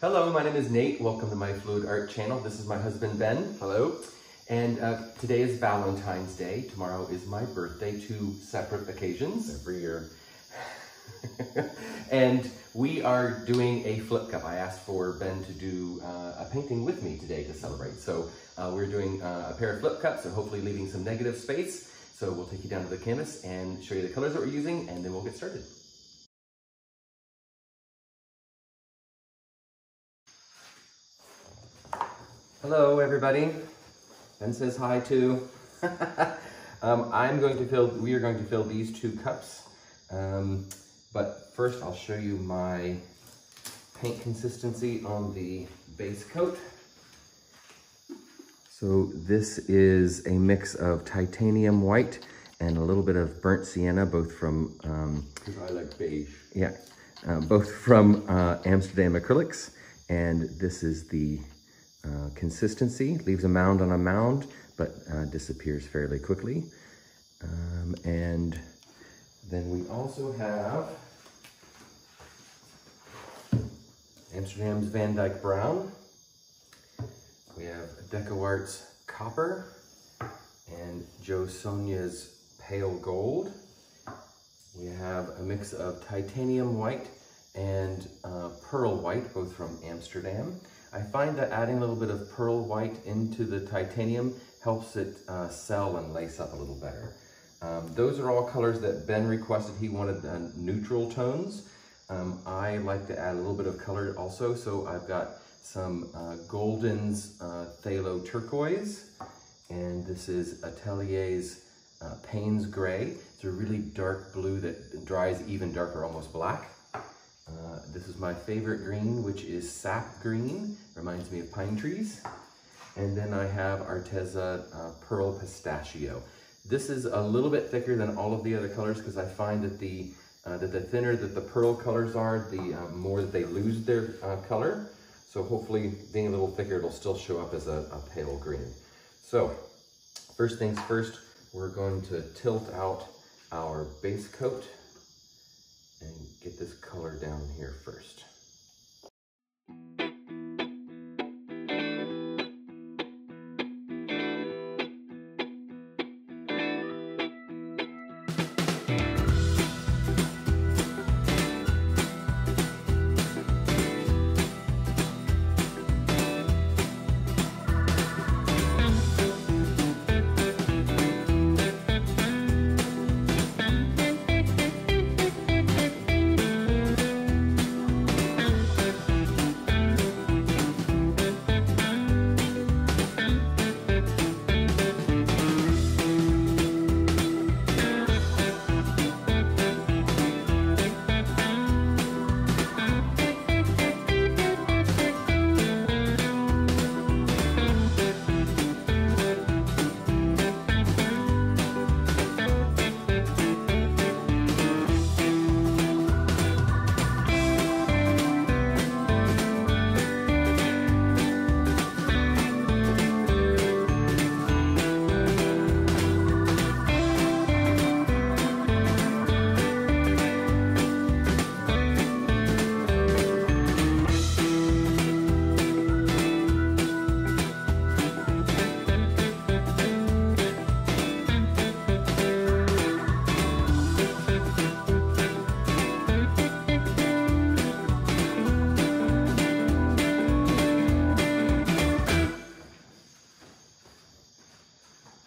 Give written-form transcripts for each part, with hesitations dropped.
Hello, my name is Nate. Welcome to my Fluid Art channel. This is my husband, Ben. Hello. And today is Valentine's Day. Tomorrow is my birthday, two separate occasions. Every year. And we are doing a flip cup. I asked for Ben to do a painting with me today to celebrate. So we're doing a pair of flip cups, so hopefully leaving some negative space. So we'll take you down to the canvas and show you the colors that we're using, and then we'll get started. Hello, everybody. Ben says hi too. We are going to fill these two cups. But first I'll show you my paint consistency on the base coat. So this is a mix of titanium white and a little bit of burnt sienna, both from... Because I like beige. Yeah, both from Amsterdam Acrylics. And this is the consistency. Leaves a mound on a mound, but disappears fairly quickly. And then we also have Amsterdam's Van Dyke Brown. We have DecoArt's Copper and Joe Sonia's Pale Gold. We have a mix of titanium white and pearl white, both from Amsterdam. I find that adding a little bit of pearl white into the titanium helps it sell and lace up a little better. Those are all colors that Ben requested. He wanted neutral tones. I like to add a little bit of color also, so I've got some Golden's Phthalo Turquoise, and this is Atelier's Payne's Gray. It's a really dark blue that dries even darker, almost black. This is my favorite green, which is sap green. Reminds me of pine trees. And then I have Arteza Pearl Pistachio. This is a little bit thicker than all of the other colors because I find that the thinner that the pearl colors are, the more that they lose their color. So hopefully, being a little thicker, it'll still show up as a pale green. So first things first, we're going to tilt out our base coat and get this color down here first.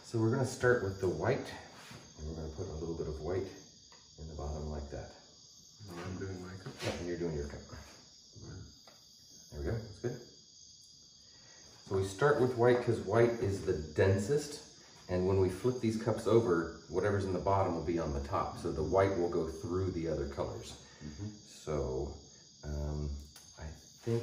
So we're going to start with the white, and we're going to put a little bit of white in the bottom like that. And I'm doing my cup. Yeah, and you're doing your cup. There we go, that's good. So we start with white because white is the densest, and when we flip these cups over, whatever's in the bottom will be on the top, so the white will go through the other colors. So I think...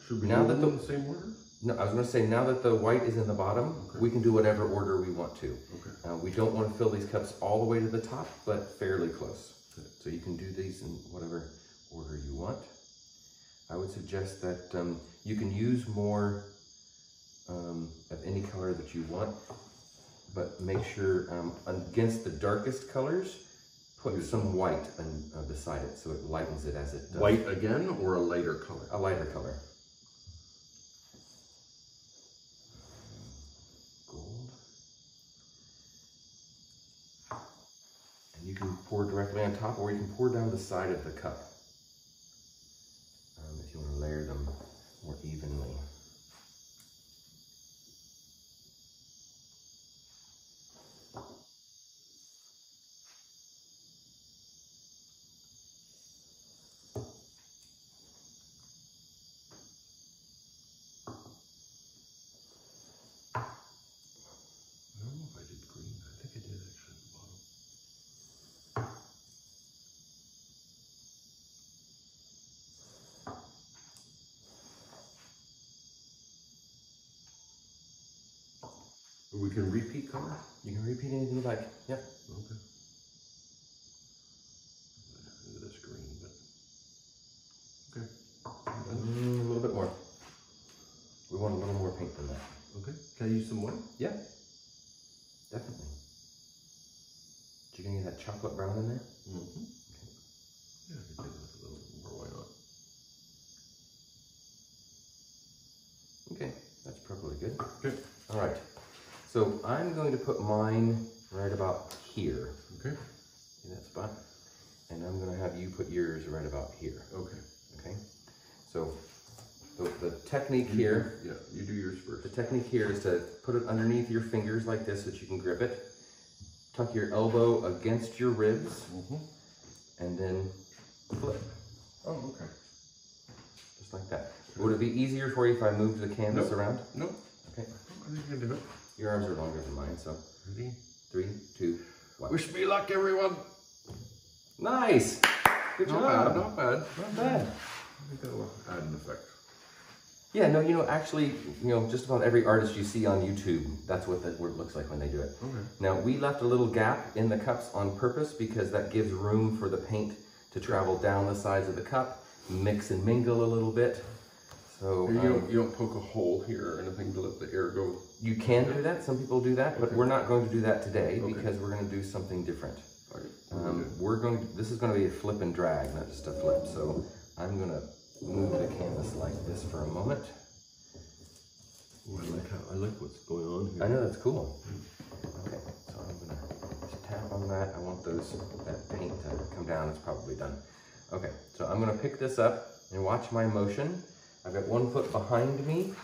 Should we now do that them in the same order? No, I was going to say, now that the white is in the bottom, we can do whatever order we want to. Okay. We don't want to fill these cups all the way to the top, but fairly close. Okay. So you can do these in whatever order you want. I would suggest that you can use more of any color that you want, but make sure against the darkest colors, put some white beside it so it lightens it as it does. White again, or a lighter color? A lighter color. Gold. And you can pour directly on top, or you can pour down the side of the cup if you want to layer them more evenly. We can repeat color? You can repeat anything you like. Yep. Okay. This green, but okay. A little bit more. We want a little more pink than that. Okay. Can I use some white? Yeah. Definitely. Did you get any of that chocolate brown in there? Mm-hmm. Okay. Yeah, I could do that a little bit more. Why not? Okay. That's probably good. Okay. All right. So I'm going to put mine right about here. Okay. See that spot? And I'm going to have you put yours right about here. Okay. Okay. So the technique here. Yeah, you do yours first. The technique here is to put it underneath your fingers like this so that you can grip it. Tuck your elbow against your ribs. And then flip. Oh, okay. Just like that. Would it be easier for you if I moved the canvas around? No. Okay. I think you can do it. Your arms are longer than mine, so. Ready? 3, 2, 1. Wish me luck, everyone. Nice. Good job. Not bad. Not bad. I think that'll add an effect. Yeah, no, you know, actually, you know, just about every artist you see on YouTube, that's what it looks like when they do it. Okay. Now, we left a little gap in the cups on purpose because that gives room for the paint to travel down the sides of the cup, mix and mingle a little bit. So you don't poke a hole here or anything to let the air go. You can do that. Some people do that, but Okay. we're not going to do that today Okay. because we're going to do something different. All right. This is going to be a flip and drag, not just a flip. So I'm going to move the canvas like this for a moment. Ooh, I like what's going on here. I know, that's cool. Okay, so I'm going to tap on that. I want that paint to come down. It's probably done. Okay, so I'm going to pick this up and watch my motion. I've got 1 foot behind me,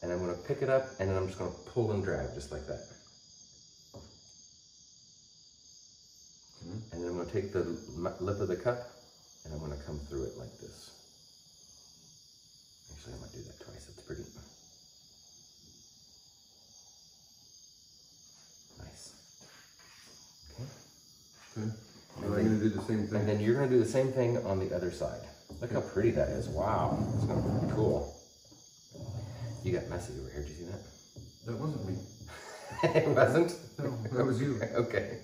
and I'm going to pick it up, and then I'm just going to pull and drag just like that. And then I'm going to take the lip of the cup, and I'm going to come through it like this. Actually, I might do that twice. That's pretty. Nice. Okay. Okay. And I'm going to do the same thing. And then you're going to do the same thing on the other side. Look how pretty that is. Wow. It's going to be pretty cool. You got messy over here. Did you see that? That wasn't me. It wasn't? No, that was you. Okay.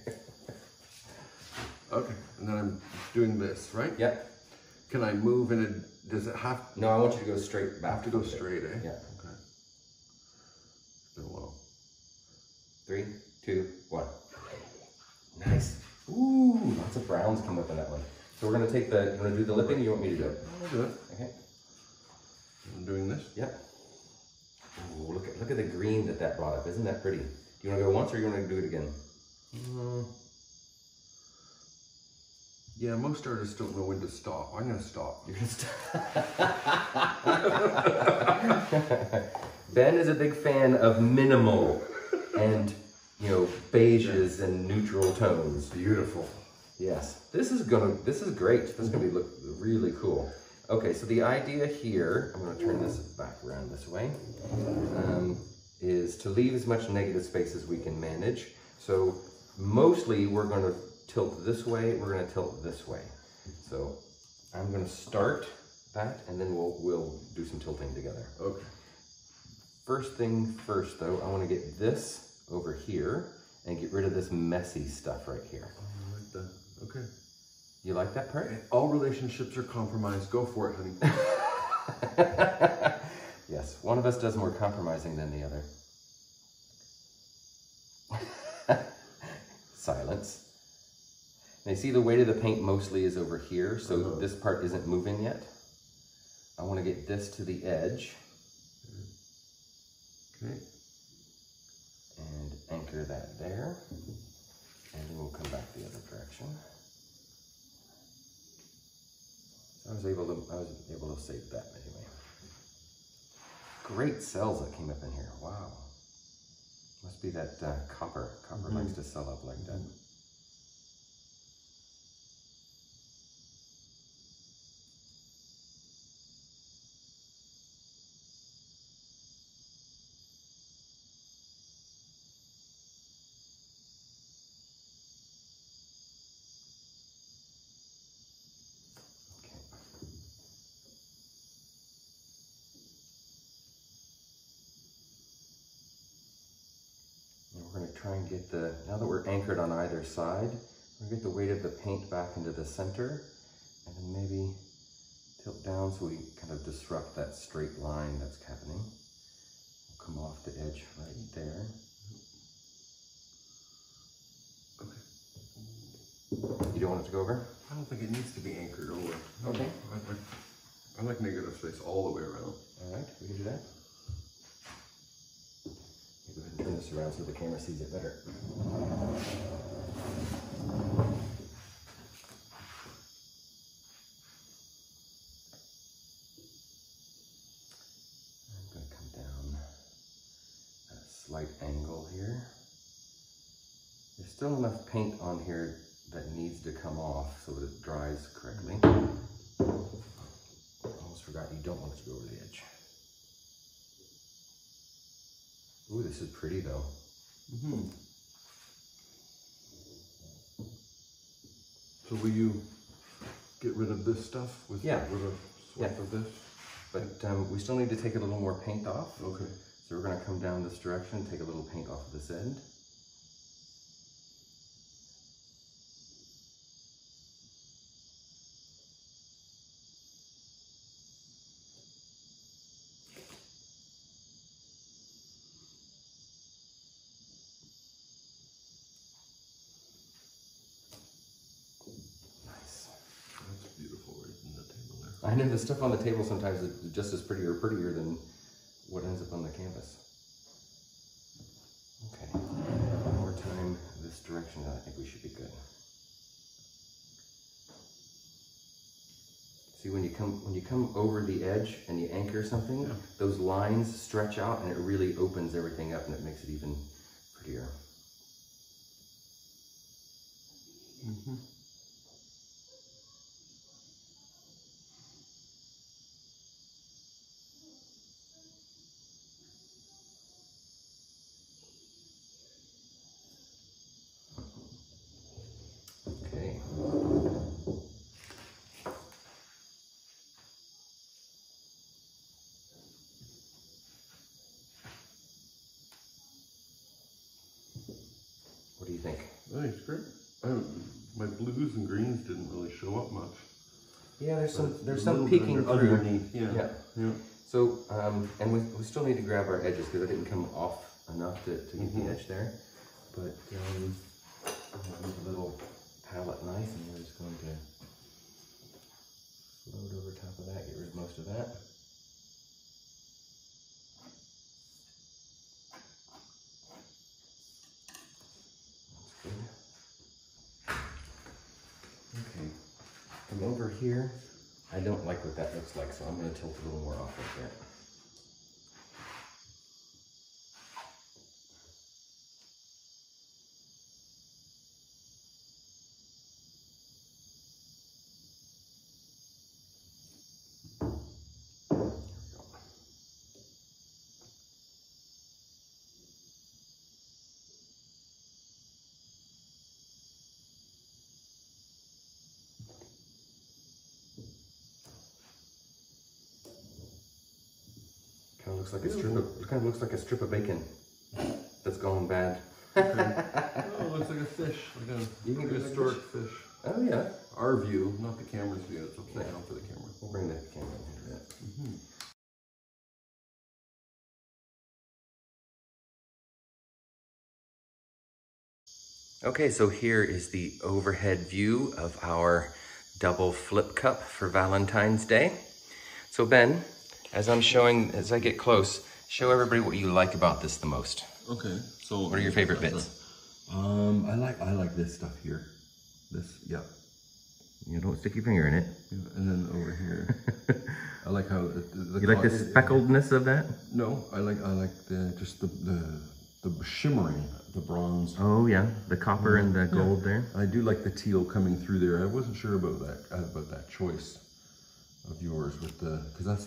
Okay. And then I'm doing this, right? Yep. Can I move in it? Does it have? No, I want you to go straight I back. have to go straight, eh? Yeah. Okay. It's been a while. 3, 2, 1. Nice. Ooh, lots of browns come up in that one. So we're going to take you want to do the lipping or you want me to do it? I'll do it. Okay. I'm doing this. Yep. Ooh, look at the green that brought up. Isn't that pretty? Do you want to go once or you want to do it again? Yeah, most artists don't know when to stop. I'm going to stop. You're going to stop. Ben is a big fan of minimal and, you know, beiges and neutral tones. Beautiful. Yes. This is great. This is going to look really cool. Okay, so the idea here, I'm going to turn this back around this way, is to leave as much negative space as we can manage. So mostly we're going to tilt this way, we're going to tilt this way. So I'm going to start that and then we'll do some tilting together. Okay. First thing first though, I want to get this over here and get rid of this messy stuff right here. I like that. Okay. You like that part? All relationships are compromised. Go for it, honey. Yes, one of us does more compromising than the other. Silence. And you see the weight of the paint mostly is over here, so this part isn't moving yet. I want to get this to the edge. Okay. And anchor that there. And then we'll come back the other direction. I was able to save that anyway. Great cells that came up in here. Wow. Must be that copper. Copper likes to cell up like that. We're going to try and get now that we're anchored on either side, we're going to get the weight of the paint back into the center, and then maybe tilt down so we kind of disrupt that straight line that's happening. We'll come off the edge right there. Okay. You don't want it to go over? I don't think it needs to be anchored over. Okay. I like negative space all the way around. All right, we can do that. Go ahead and turn this around so the camera sees it better. I'm going to come down at a slight angle here. There's still enough paint on here that needs to come off so that it dries correctly. Almost forgot you don't want it to go over the edge. Ooh, this is pretty though. So will you get rid of this stuff with a swipe of this? But we still need to take a little more paint off. Okay. So we're going to come down this direction, take a little paint off of this end. I know the stuff on the table sometimes is just as pretty or prettier than what ends up on the canvas. Okay, one more time this direction, and I think we should be good. See, when you come over the edge and you anchor something, those lines stretch out and it really opens everything up and it makes it even prettier. Okay. What do you think? I think it's great. My blues and greens didn't really show up much. Yeah, there's some peeking through. Underneath. Yeah. So, and we still need to grab our edges because I didn't come off enough to get the edge there. But use a little palette knife and we're just going to load over top of that, get rid of most of that. That's good. Okay, from over here, I don't like what that looks like, so I'm going to tilt a little more off right there. It kind of looks like a strip of bacon that's gone bad. Oh, it looks like a fish, like a historic fish. Oh yeah. Our view, not the camera's view. It's upside down for the camera. We'll bring the camera in here. Okay, so here is the overhead view of our double flip cup for Valentine's Day. So Ben, as I'm showing, as I get close, show everybody what you like about this the most. Okay, so What are your favorite bits? I like this stuff here. This, yeah. You don't stick your finger in it. Yeah, and then over here, I like how you like the speckledness of that? No, I like the shimmering, the bronze. Oh yeah, the copper and the gold there. I do like the teal coming through there. I wasn't sure about that choice of yours with because that's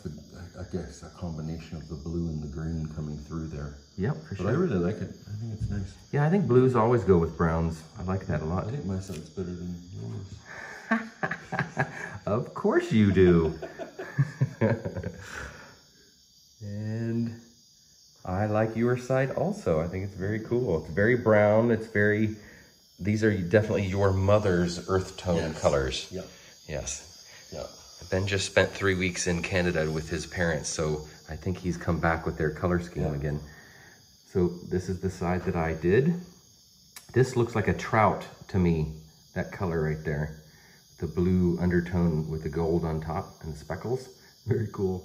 I guess a combination of the blue and the green coming through there. Yep, for sure. But I really like it. I think it's nice. Yeah, I think blues always go with browns. I like that a lot. I think my side's better than yours. Of course you do. And I like your side also. I think it's very cool. It's very brown. It's very, these are definitely your mother's earth tone colors. Yeah. Yes. Yeah. Ben just spent 3 weeks in Canada with his parents, so I think he's come back with their color scheme again. So this is the side that I did. This looks like a trout to me, that color right there. The blue undertone with the gold on top and the speckles. Very cool.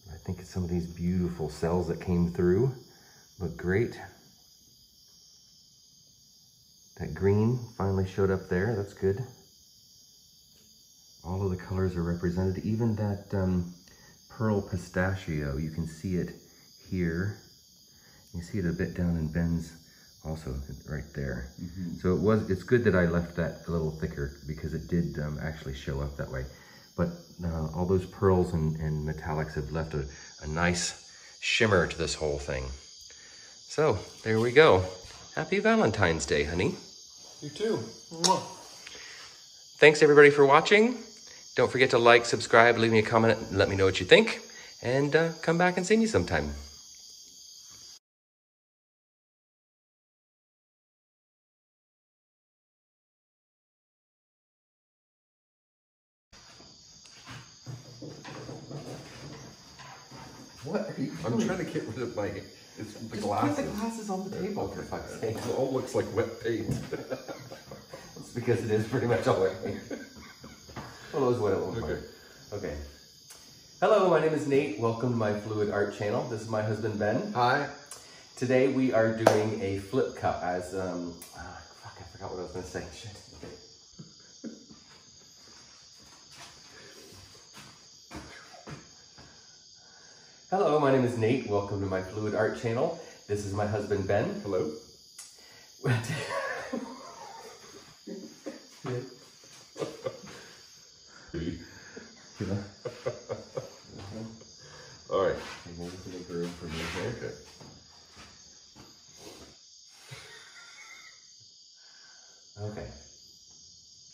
I think some of these beautiful cells that came through look great. That green finally showed up there, that's good. All of the colors are represented, even that pearl pistachio, you can see it here. You can see it a bit down in Ben's also, right there. So it's good that I left that a little thicker because it did actually show up that way. But all those pearls and metallics have left a nice shimmer to this whole thing. So there we go. Happy Valentine's Day, honey. You too. Mwah. Thanks everybody for watching. Don't forget to like, subscribe, leave me a comment, and let me know what you think. And come back and see me sometime. What are you doing? I'm trying to get rid of my the glasses. Put the glasses on the table, for fuck's sake. It all looks like wet paint. It's because it is pretty much all wet paint. Well, those what it looks like. Okay. Hello, my name is Nate. Welcome to my Fluid Art channel. This is my husband, Ben. Hi. Today we are doing a flip cup as, fuck, I forgot what I was going to say. Shit. Hello, my name is Nate. Welcome to my Fluid Art channel. This is my husband, Ben. Hello. All right. Maybe to make room for me here. Okay. Okay.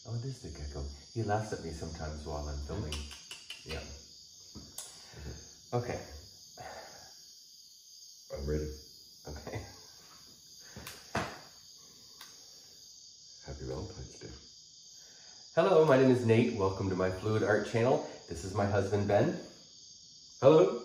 Oh, it is the gecko. He laughs at me sometimes while I'm filming. Yeah. Okay. I'm ready. Okay. Happy Valentine's Day. Hello, my name is Nate. Welcome to my Fluid Art channel. This is my husband, Ben. Hello.